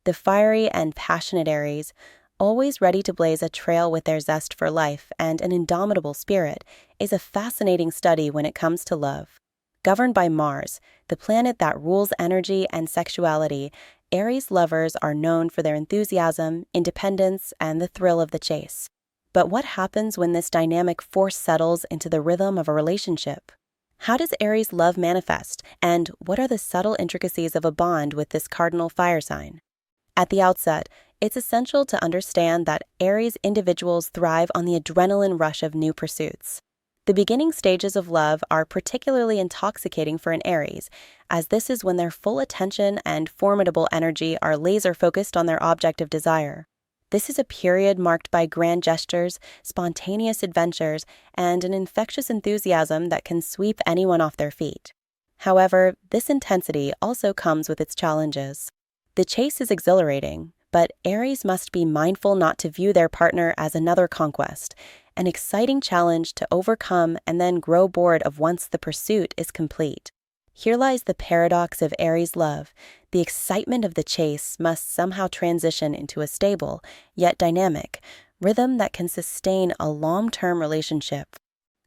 The fiery and passionate Aries, always ready to blaze a trail with their zest for life and an indomitable spirit, is a fascinating study when it comes to love. Governed by Mars, the planet that rules energy and sexuality, Aries lovers are known for their enthusiasm, independence, and the thrill of the chase. But what happens when this dynamic force settles into the rhythm of a relationship? How does Aries love manifest, and what are the subtle intricacies of a bond with this cardinal fire sign? At the outset, it's essential to understand that Aries individuals thrive on the adrenaline rush of new pursuits. The beginning stages of love are particularly intoxicating for an Aries, as this is when their full attention and formidable energy are laser-focused on their object of desire. This is a period marked by grand gestures, spontaneous adventures, and an infectious enthusiasm that can sweep anyone off their feet. However, this intensity also comes with its challenges. The chase is exhilarating, but Aries must be mindful not to view their partner as another conquest, an exciting challenge to overcome and then grow bored of once the pursuit is complete. Here lies the paradox of Aries love. The excitement of the chase must somehow transition into a stable, yet dynamic, rhythm that can sustain a long-term relationship.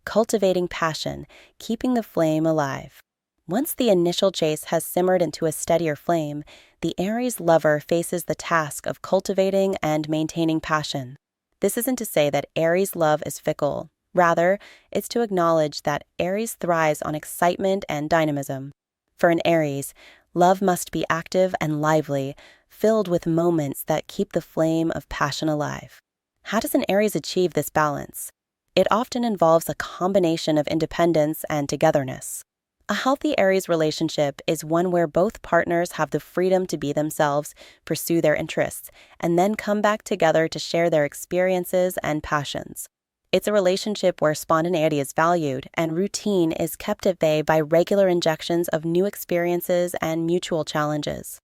Cultivating passion, keeping the flame alive. Once the initial chase has simmered into a steadier flame, the Aries lover faces the task of cultivating and maintaining passion. This isn't to say that Aries love is fickle. Rather, it's to acknowledge that Aries thrives on excitement and dynamism. For an Aries, love must be active and lively, filled with moments that keep the flame of passion alive. How does an Aries achieve this balance? It often involves a combination of independence and togetherness. A healthy Aries relationship is one where both partners have the freedom to be themselves, pursue their interests, and then come back together to share their experiences and passions. It's a relationship where spontaneity is valued and routine is kept at bay by regular injections of new experiences and mutual challenges.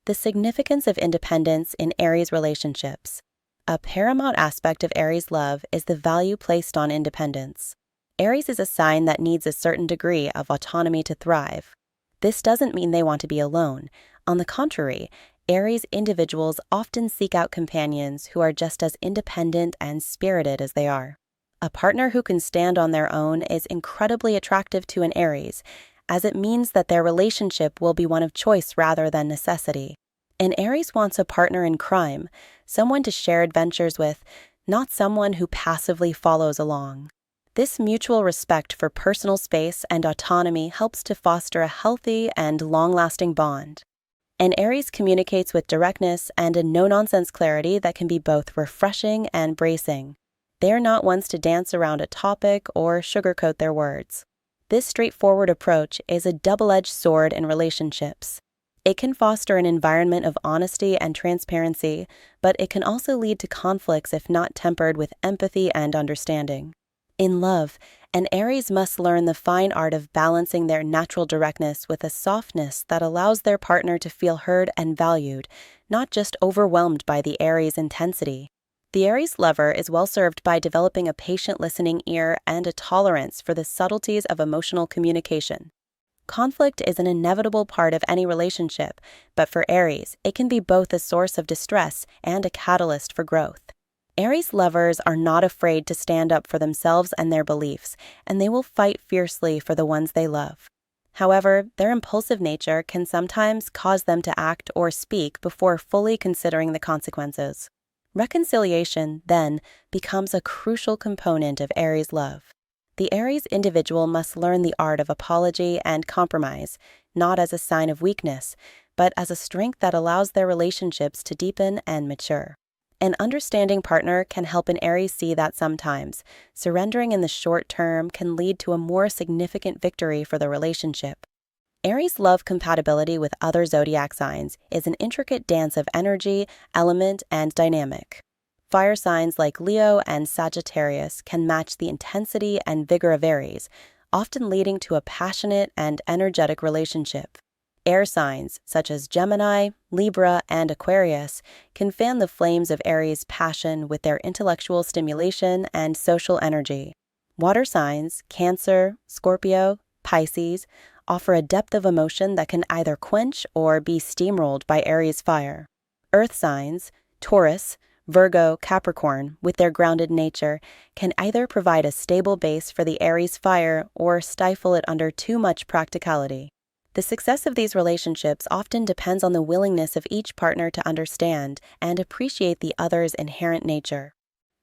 The significance of independence in Aries relationships. A paramount aspect of Aries love is the value placed on independence. Aries is a sign that needs a certain degree of autonomy to thrive. This doesn't mean they want to be alone. On the contrary, Aries individuals often seek out companions who are just as independent and spirited as they are. A partner who can stand on their own is incredibly attractive to an Aries, as it means that their relationship will be one of choice rather than necessity. An Aries wants a partner in crime, someone to share adventures with, not someone who passively follows along. This mutual respect for personal space and autonomy helps to foster a healthy and long-lasting bond. An Aries communicates with directness and a no-nonsense clarity that can be both refreshing and bracing. They are not ones to dance around a topic or sugarcoat their words. This straightforward approach is a double-edged sword in relationships. It can foster an environment of honesty and transparency, but it can also lead to conflicts if not tempered with empathy and understanding. In love, an Aries must learn the fine art of balancing their natural directness with a softness that allows their partner to feel heard and valued, not just overwhelmed by the Aries intensity. The Aries lover is well served by developing a patient listening ear and a tolerance for the subtleties of emotional communication. Conflict is an inevitable part of any relationship, but for Aries, it can be both a source of distress and a catalyst for growth. Aries lovers are not afraid to stand up for themselves and their beliefs, and they will fight fiercely for the ones they love. However, their impulsive nature can sometimes cause them to act or speak before fully considering the consequences. Reconciliation, then, becomes a crucial component of Aries love. The Aries individual must learn the art of apology and compromise, not as a sign of weakness, but as a strength that allows their relationships to deepen and mature. An understanding partner can help an Aries see that sometimes surrendering in the short term can lead to a more significant victory for the relationship. Aries love compatibility with other zodiac signs is an intricate dance of energy, element, and dynamic. Fire signs like Leo and Sagittarius can match the intensity and vigor of Aries, often leading to a passionate and energetic relationship. Air signs, such as Gemini, Libra, and Aquarius, can fan the flames of Aries' passion with their intellectual stimulation and social energy. Water signs, Cancer, Scorpio, Pisces, offer a depth of emotion that can either quench or be steamrolled by Aries fire. Earth signs, Taurus, Virgo, Capricorn, with their grounded nature, can either provide a stable base for the Aries fire or stifle it under too much practicality. The success of these relationships often depends on the willingness of each partner to understand and appreciate the other's inherent nature.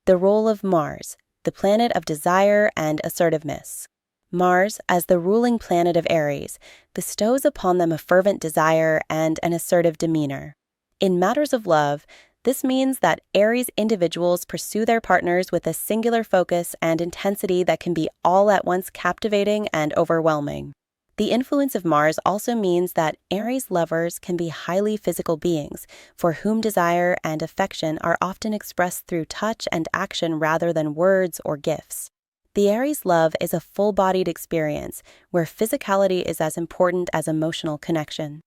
The role of Mars, the planet of desire and assertiveness. Mars, as the ruling planet of Aries, bestows upon them a fervent desire and an assertive demeanor. In matters of love, this means that Aries individuals pursue their partners with a singular focus and intensity that can be all at once captivating and overwhelming. The influence of Mars also means that Aries lovers can be highly physical beings, for whom desire and affection are often expressed through touch and action rather than words or gifts. The Aries love is a full-bodied experience where physicality is as important as emotional connection.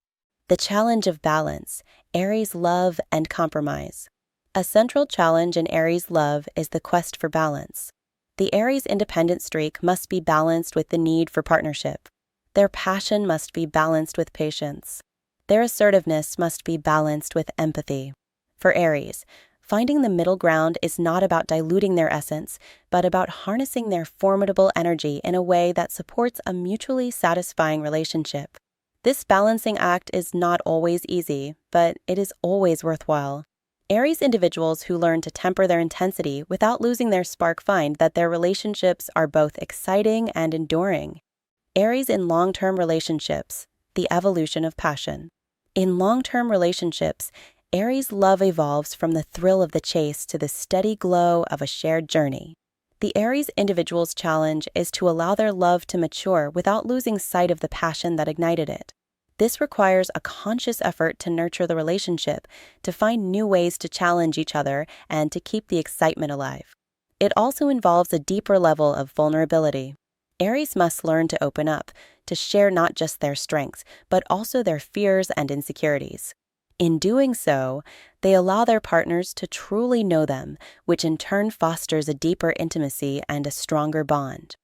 The challenge of balance, Aries love and compromise. A central challenge in Aries love is the quest for balance. The Aries independent streak must be balanced with the need for partnership. Their passion must be balanced with patience. Their assertiveness must be balanced with empathy. For Aries, finding the middle ground is not about diluting their essence, but about harnessing their formidable energy in a way that supports a mutually satisfying relationship. This balancing act is not always easy, but it is always worthwhile. Aries individuals who learn to temper their intensity without losing their spark find that their relationships are both exciting and enduring. Aries in long-term relationships, the evolution of passion. In long-term relationships, Aries love evolves from the thrill of the chase to the steady glow of a shared journey. The Aries individual's challenge is to allow their love to mature without losing sight of the passion that ignited it. This requires a conscious effort to nurture the relationship, to find new ways to challenge each other, and to keep the excitement alive. It also involves a deeper level of vulnerability. Aries must learn to open up, to share not just their strengths, but also their fears and insecurities. In doing so, they allow their partners to truly know them, which in turn fosters a deeper intimacy and a stronger bond.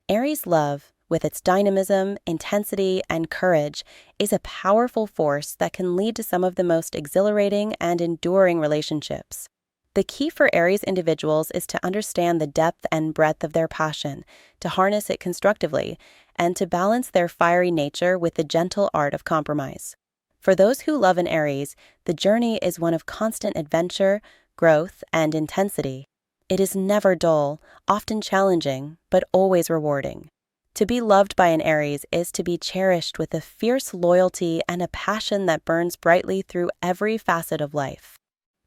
Aries love, with its dynamism, intensity, and courage, is a powerful force that can lead to some of the most exhilarating and enduring relationships. The key for Aries individuals is to understand the depth and breadth of their passion, to harness it constructively, and to balance their fiery nature with the gentle art of compromise. For those who love an Aries, the journey is one of constant adventure, growth, and intensity. It is never dull, often challenging, but always rewarding. To be loved by an Aries is to be cherished with a fierce loyalty and a passion that burns brightly through every facet of life.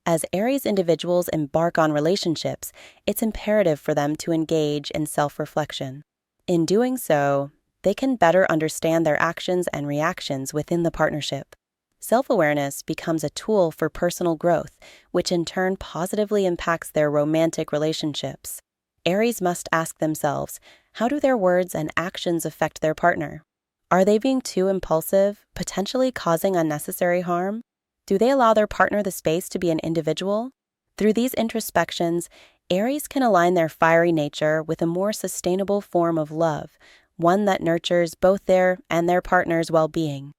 As Aries individuals embark on relationships, it's imperative for them to engage in self-reflection. In doing so, they can better understand their actions and reactions within the partnership. Self-awareness becomes a tool for personal growth, which in turn positively impacts their romantic relationships. Aries must ask themselves, how do their words and actions affect their partner? Are they being too impulsive, potentially causing unnecessary harm? Do they allow their partner the space to be an individual? Through these introspections, Aries can align their fiery nature with a more sustainable form of love, one that nurtures both their and their partner's well-being.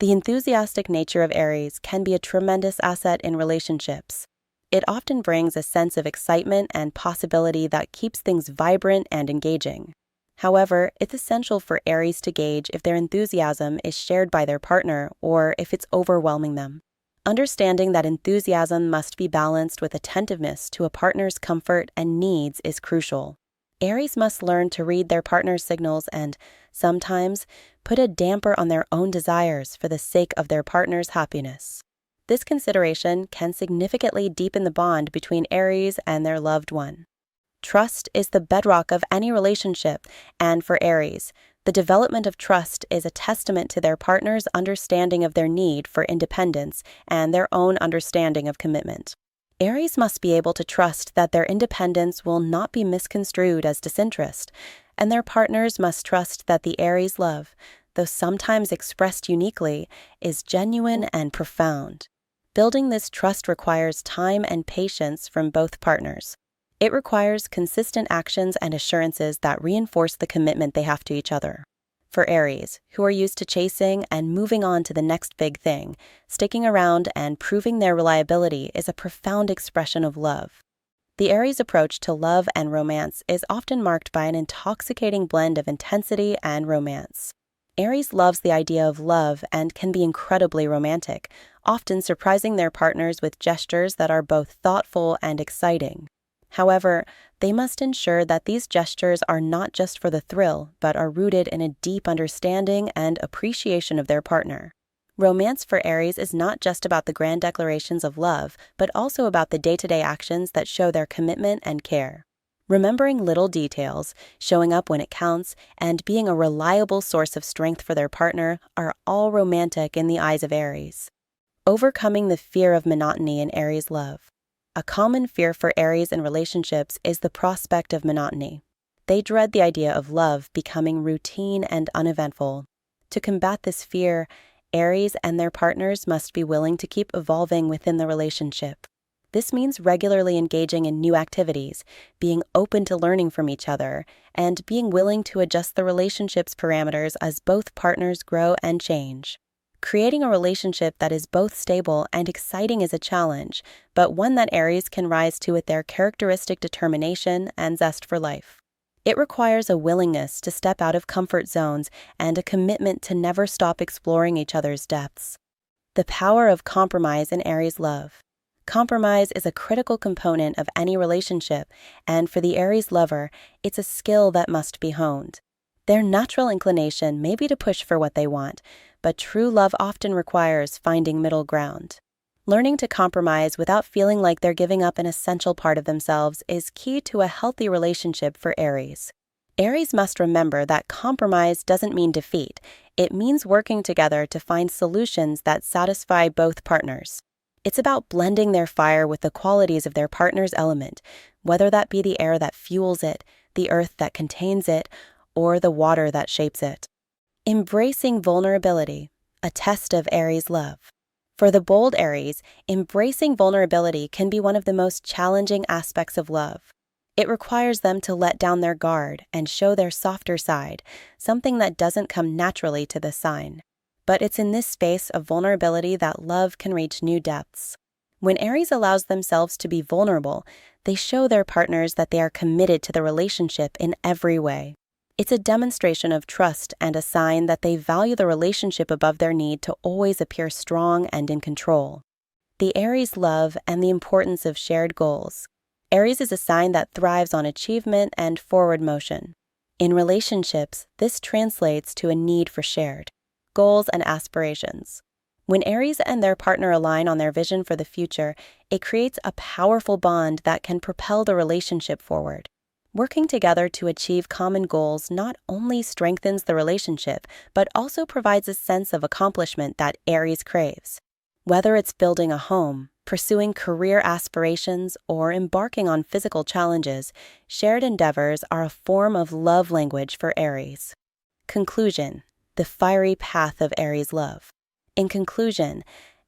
The enthusiastic nature of Aries can be a tremendous asset in relationships. It often brings a sense of excitement and possibility that keeps things vibrant and engaging. However, it's essential for Aries to gauge if their enthusiasm is shared by their partner or if it's overwhelming them. Understanding that enthusiasm must be balanced with attentiveness to a partner's comfort and needs is crucial. Aries must learn to read their partner's signals and, sometimes, put a damper on their own desires for the sake of their partner's happiness. This consideration can significantly deepen the bond between Aries and their loved one. Trust is the bedrock of any relationship, and for Aries, the development of trust is a testament to their partner's understanding of their need for independence and their own understanding of commitment. Aries must be able to trust that their independence will not be misconstrued as disinterest, and their partners must trust that the Aries love, though sometimes expressed uniquely, is genuine and profound. Building this trust requires time and patience from both partners. It requires consistent actions and assurances that reinforce the commitment they have to each other. For Aries, who are used to chasing and moving on to the next big thing, sticking around and proving their reliability is a profound expression of love. The Aries approach to love and romance is often marked by an intoxicating blend of intensity and romance. Aries loves the idea of love and can be incredibly romantic, often surprising their partners with gestures that are both thoughtful and exciting. However, they must ensure that these gestures are not just for the thrill, but are rooted in a deep understanding and appreciation of their partner. Romance for Aries is not just about the grand declarations of love, but also about the day-to-day actions that show their commitment and care. Remembering little details, showing up when it counts, and being a reliable source of strength for their partner are all romantic in the eyes of Aries. Overcoming the fear of monotony in Aries love. A common fear for Aries in relationships is the prospect of monotony. They dread the idea of love becoming routine and uneventful. To combat this fear, Aries and their partners must be willing to keep evolving within the relationship. This means regularly engaging in new activities, being open to learning from each other, and being willing to adjust the relationship's parameters as both partners grow and change. Creating a relationship that is both stable and exciting is a challenge, but one that Aries can rise to with their characteristic determination and zest for life. It requires a willingness to step out of comfort zones and a commitment to never stop exploring each other's depths. The power of compromise in Aries love. Compromise is a critical component of any relationship, and for the Aries lover, it's a skill that must be honed. Their natural inclination may be to push for what they want, but true love often requires finding middle ground. Learning to compromise without feeling like they're giving up an essential part of themselves is key to a healthy relationship for Aries. Aries must remember that compromise doesn't mean defeat. It means working together to find solutions that satisfy both partners. It's about blending their fire with the qualities of their partner's element, whether that be the air that fuels it, the earth that contains it, or the water that shapes it. Embracing vulnerability, a test of Aries love. For the bold Aries, embracing vulnerability can be one of the most challenging aspects of love. It requires them to let down their guard and show their softer side, something that doesn't come naturally to the sign. But it's in this space of vulnerability that love can reach new depths. When Aries allows themselves to be vulnerable, they show their partners that they are committed to the relationship in every way. It's a demonstration of trust and a sign that they value the relationship above their need to always appear strong and in control. The Aries love and the importance of shared goals. Aries is a sign that thrives on achievement and forward motion. In relationships, this translates to a need for shared goals and aspirations. When Aries and their partner align on their vision for the future, it creates a powerful bond that can propel the relationship forward. Working together to achieve common goals not only strengthens the relationship, but also provides a sense of accomplishment that Aries craves. Whether it's building a home, pursuing career aspirations, or embarking on physical challenges, shared endeavors are a form of love language for Aries. Conclusion: the fiery path of Aries love. In conclusion,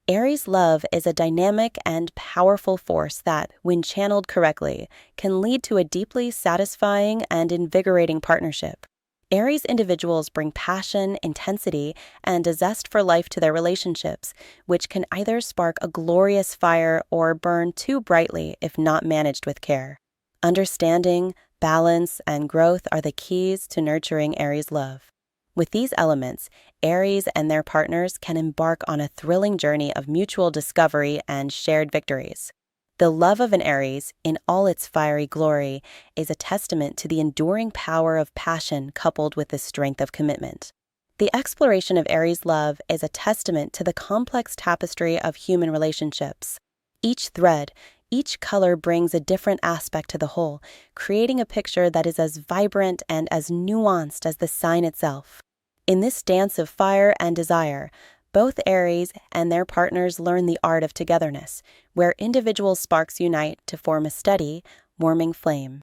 Aries love is a dynamic and powerful force that, when channeled correctly, can lead to a deeply satisfying and invigorating partnership. Aries individuals bring passion, intensity, and a zest for life to their relationships, which can either spark a glorious fire or burn too brightly if not managed with care. Understanding, balance, and growth are the keys to nurturing Aries love. With these elements, Aries and their partners can embark on a thrilling journey of mutual discovery and shared victories. The love of an Aries, in all its fiery glory, is a testament to the enduring power of passion coupled with the strength of commitment. The exploration of Aries love is a testament to the complex tapestry of human relationships. Each thread, each color brings a different aspect to the whole, creating a picture that is as vibrant and as nuanced as the sign itself. In this dance of fire and desire, both Aries and their partners learn the art of togetherness, where individual sparks unite to form a steady, warming flame.